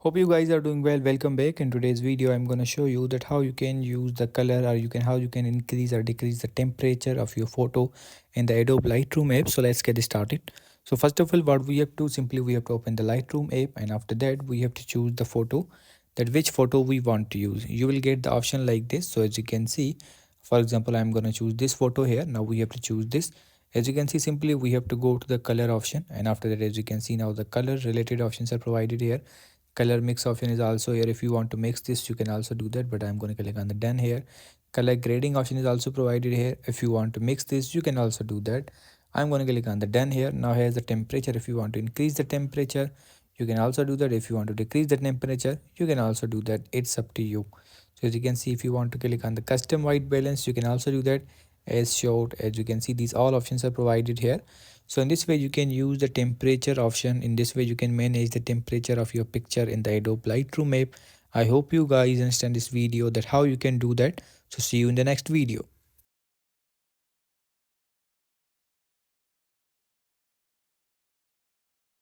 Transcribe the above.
Hope you guys are doing well. Welcome back. In today's video I'm going to show you that how you can use the color, or how you can increase or decrease the temperature of your photo in the Adobe Lightroom app. So let's get started. So first of all, what we have to simply we have to open the Lightroom app, and after that we have to choose the photo, that which photo we want to use. You will get the option like this. So as you can see, for example, I'm going to choose this photo here. Now we have to choose this. As you can see, simply we have to go to the color option, and after that, as you can see, now the color related options are provided here. Color mix option is also here. If you want to mix this, you can also do that, but I'm going to click on the done here. Color grading option is also provided here. If you want to mix this, you can also do that. I'm going to click on the done here. Now here's the temperature. If you want to increase the temperature, you can also do that. If you want to decrease the temperature, you can also do that. It's up to you. So as you can see, if you want to click on the custom white balance, you can also do that. As short, as you can see, these all options are provided here. So in this way you can use the temperature option. In this way you can manage the temperature of your picture in the Adobe Lightroom app. I hope you guys understand this video, that how you can do that. So see you in the next video.